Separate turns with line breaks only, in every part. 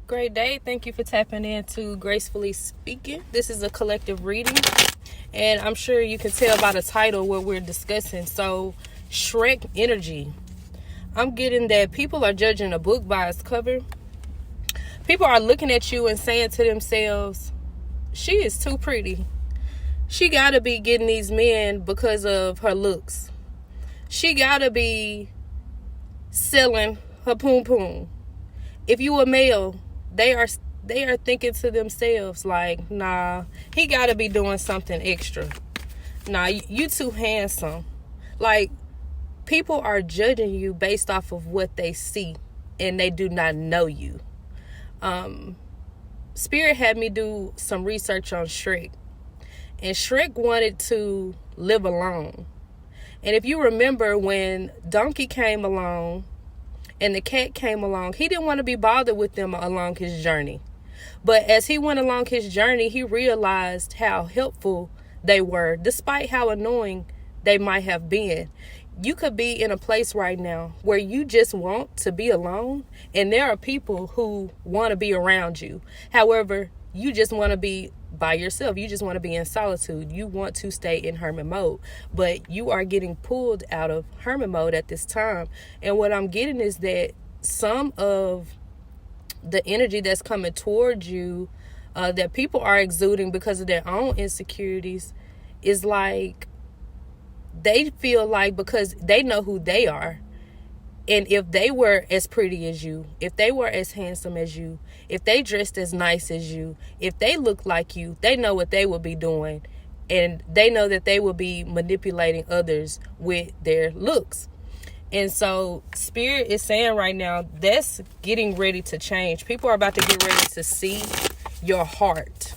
Great day. Thank you for tapping into Gracefully Speaking. This is a collective reading, and I'm sure you can tell by the title what we're discussing. So, Shrek energy. I'm getting that people are judging a book by its cover. People are looking at you and saying to themselves, she is too pretty. She gotta be getting these men because of her looks. She gotta be selling her poom poom. If you a male, they are thinking to themselves like, nah, he gotta be doing something extra. Nah, you too handsome. Like, people are judging you based off of what they see, and they do not know you. Spirit had me do some research on Shrek, and Shrek wanted to live alone. And if you remember, when Donkey came along and the cat came along, he didn't want to be bothered with them along his journey. But as he went along his journey, he realized how helpful they were, despite how annoying they might have been. You could be in a place right now where you just want to be alone, and there are people who want to be around you. However, you just want to be by yourself. You just want to be in solitude. You want to stay in hermit mode, but you are getting pulled out of hermit mode at this time. And what I'm getting is that some of the energy that's coming towards you, that people are exuding because of their own insecurities, is like they feel like, because they know who they are, and if they were as pretty as you, if they were as handsome as you, if they dressed as nice as you, if they looked like you, they know what they would be doing, and they know that they will be manipulating others with their looks. And so Spirit is saying right now, that's getting ready to change. People are about to get ready to see your heart.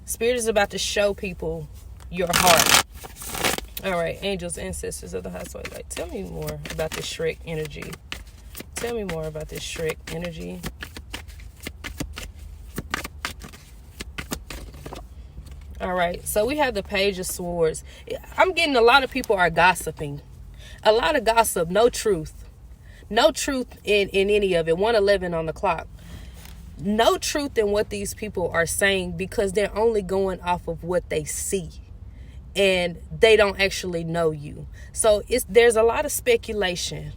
Spirit is about to show people your heart. All right, angels, ancestors of the high soul light, tell me more about this Shrek energy. Tell me more about this Shrek energy. All right, so we have the Page of Swords. I'm getting a lot of people are gossiping. A lot of gossip, no truth. No truth in any of it. 1:11 on the clock. No truth in what these people are saying, because they're only going off of what they see, and they don't actually know you. So there's a lot of speculation.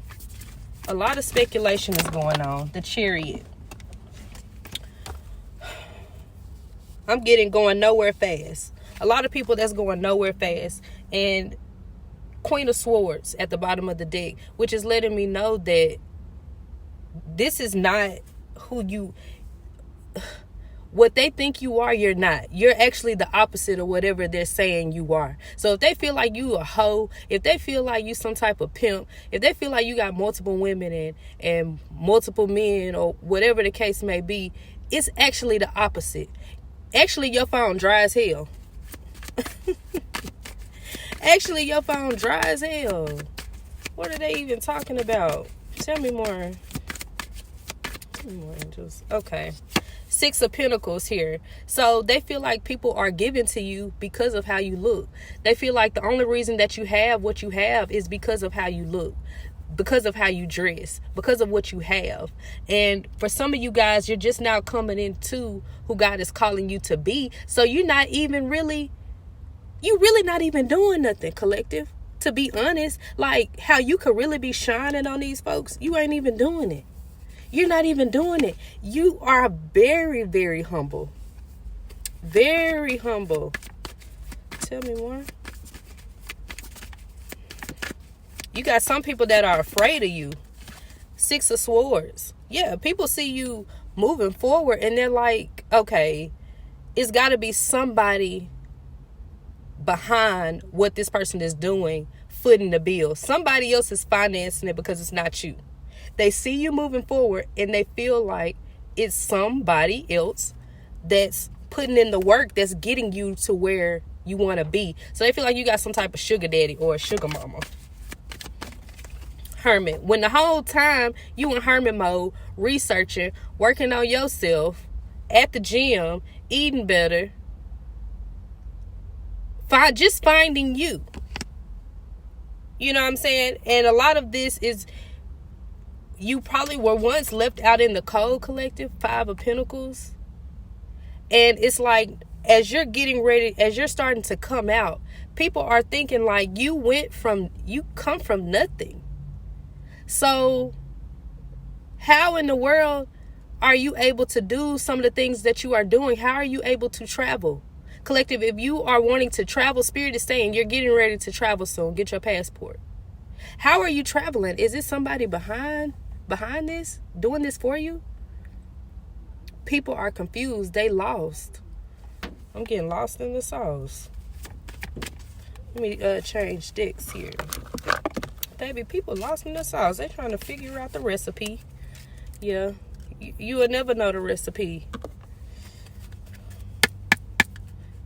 A lot of speculation is going on. The Chariot. I'm getting going nowhere fast. A lot of people that's going nowhere fast. And Queen of Swords at the bottom of the deck, which is letting me know that this is not who you... What they think you are, you're not. You're actually the opposite of whatever they're saying you are. So if they feel like you a hoe, if they feel like you some type of pimp, if they feel like you got multiple women and multiple men, or whatever the case may be, it's actually the opposite. Actually, your phone dry as hell. Actually, your phone dry as hell. What are they even talking about? Tell me more. Tell me more, angels. Okay. 6 of Pentacles here. So they feel like people are giving to you because of how you look. They feel like the only reason that you have what you have is because of how you look, because of how you dress, because of what you have. And for some of you guys, you're just now coming into who God is calling you to be. So you're not even really, you really not even doing nothing, collective. To be honest, like how you could really be shining on these folks, you ain't even doing it. You're not even doing it. You are very, very humble. Very humble. Tell me more. You got some people that are afraid of you. 6 of Swords. Yeah, people see you moving forward and they're like, okay, it's got to be somebody behind what this person is doing, footing the bill. Somebody else is financing it because it's not you. They see you moving forward and they feel like it's somebody else that's putting in the work that's getting you to where you want to be. So they feel like you got some type of sugar daddy or a sugar mama. Hermit. When the whole time you in hermit mode, researching, working on yourself, at the gym, eating better, just finding you. You know what I'm saying? And a lot of this is you probably were once left out in the cold, collective, 5 of Pentacles. And it's like, as you're getting ready, as you're starting to come out, people are thinking like you come from nothing. So how in the world are you able to do some of the things that you are doing? How are you able to travel? Collective, if you are wanting to travel, Spirit is saying you're getting ready to travel soon. Get your passport. How are you traveling? Is it somebody behind this, doing this for you? People are confused. They lost. I'm getting lost in the sauce. Let me change sticks here. Baby, people lost in the sauce. They're trying to figure out the recipe. Yeah, you will never know the recipe.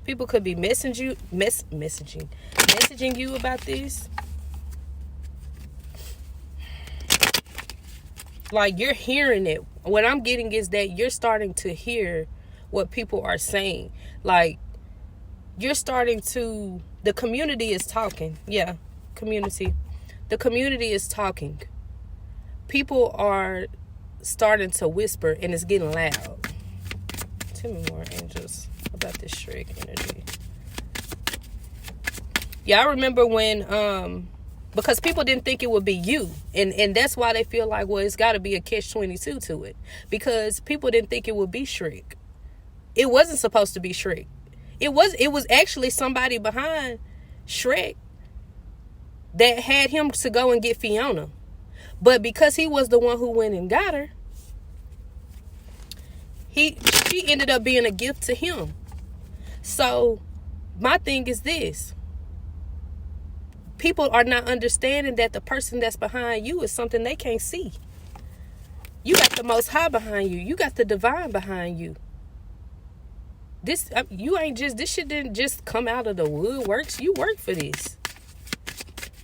People could be messaging you about this. Like, you're hearing it. What I'm getting is that you're starting to hear what people are saying. Like, you're starting to, the community is talking. Yeah, community. The community is talking. People are starting to whisper, and it's getting loud. Tell me more, angels, about this Shrek energy. Yeah, I remember when, because people didn't think it would be you. And that's why they feel like, well, it's got to be a catch-22 to it. Because people didn't think it would be Shrek. It wasn't supposed to be Shrek. It was actually somebody behind Shrek that had him to go and get Fiona. But because he was the one who went and got her, she ended up being a gift to him. So my thing is this. People are not understanding that the person that's behind you is something they can't see. You got the Most High behind you. You got the divine behind you. This shit didn't just come out of the woodworks. You work for this.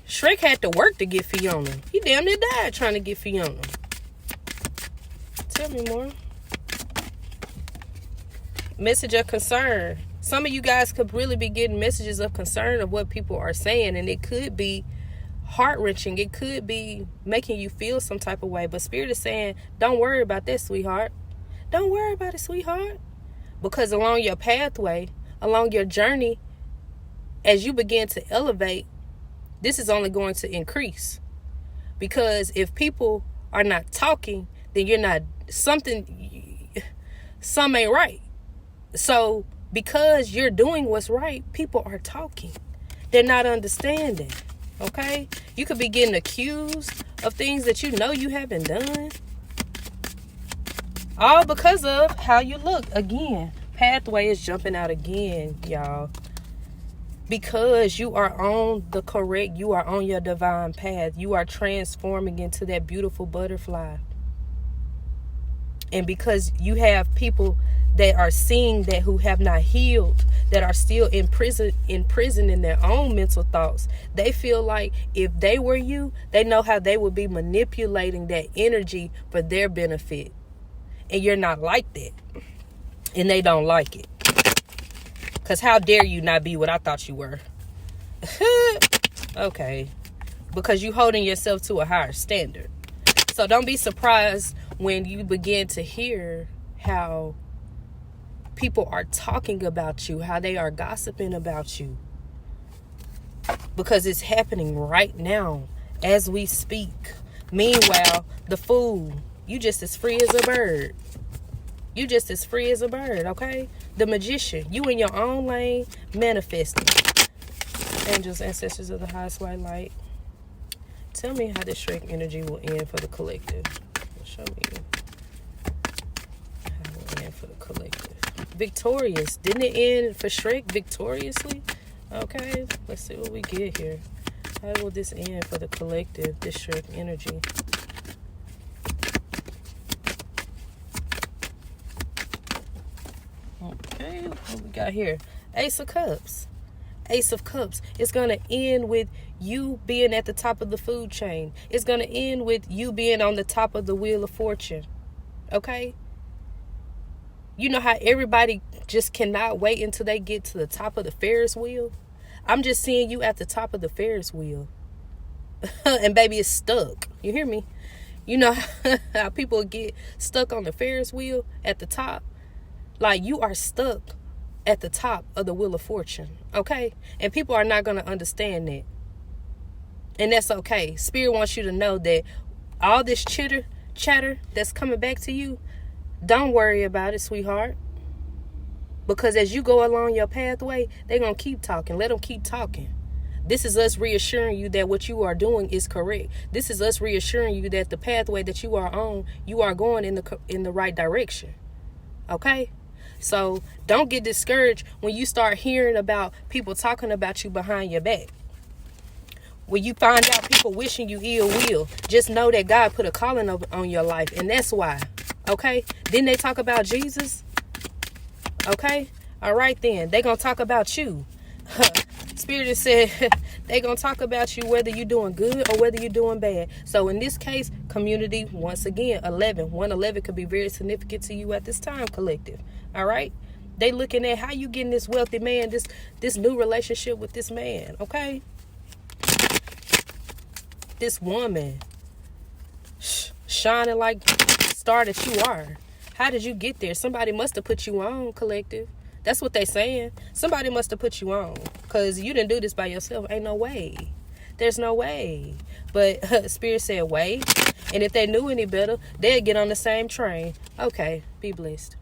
Shrek had to work to get Fiona. He damn near died trying to get Fiona. Tell me more. Message of concern. Some of you guys could really be getting messages of concern of what people are saying, and it could be heart-wrenching. It could be making you feel some type of way. But Spirit is saying, don't worry about that, sweetheart. Don't worry about it, sweetheart. Because along your pathway, along your journey, as you begin to elevate, this is only going to increase. Because if people are not talking, then you're not, some ain't right. So because you're doing what's right, people are talking. They're not understanding. Okay? You could be getting accused of things that you know you haven't done. All because of how you look. Again, pathway is jumping out again, y'all. Because you are on the correct, you are on your divine path. You are transforming into that beautiful butterfly. And because you have people that are seeing that who have not healed, that are still in prison in their own mental thoughts, they feel like if they were you, they know how they would be manipulating that energy for their benefit. And you're not like that. And they don't like it. Because how dare you not be what I thought you were? Okay. Because you holding yourself to a higher standard. So don't be surprised when you begin to hear how people are talking about you, how they are gossiping about you. Because it's happening right now as we speak. Meanwhile, the fool, you just as free as a bird. You just as free as a bird, okay? The magician, you in your own lane, manifesting. Angels, ancestors of the highest white light. Tell me how this Shrek energy will end for the collective. Show me how it will end for the collective. Victorious. Didn't it end for Shrek victoriously? Okay, let's see what we get here. How will this end for the collective, this Shrek energy? Okay, what we got here? Ace of Cups. Ace of Cups. It's going to end with you being at the top of the food chain. It's going to end with you being on the top of the wheel of fortune. Okay? You know how everybody just cannot wait until they get to the top of the Ferris wheel? I'm just seeing you at the top of the Ferris wheel. And baby, it's stuck. You hear me? You know how people get stuck on the Ferris wheel at the top? Like, you are stuck at the top of the wheel of fortune, okay? And people are not going to understand that. And that's okay. Spirit wants you to know that all this chatter that's coming back to you, don't worry about it, sweetheart. Because as you go along your pathway, they're going to keep talking. Let them keep talking. This is us reassuring you that what you are doing is correct. This is us reassuring you that the pathway that you are on, you are going in the right direction. Okay? So don't get discouraged when you start hearing about people talking about you behind your back. When you find out people wishing you ill will, just know that God put a calling on your life, and that's why. Okay? Didn't they talk about Jesus? Okay? All right then. They're going to talk about you. Spirit has said they're going to talk about you whether you're doing good or whether you're doing bad. So in this case, community, once again, 111 could be very significant to you at this time, collective. All right? They looking at how you getting this wealthy man, this new relationship with this man. Okay? This woman shining like the star that you are. How did you get there? Somebody must have put you on, collective. That's what they saying. Somebody must have put you on, because you didn't do this by yourself. Ain't no way. There's no way. But Spirit said wait. And if they knew any better, they'd get on the same train. Okay, be blessed.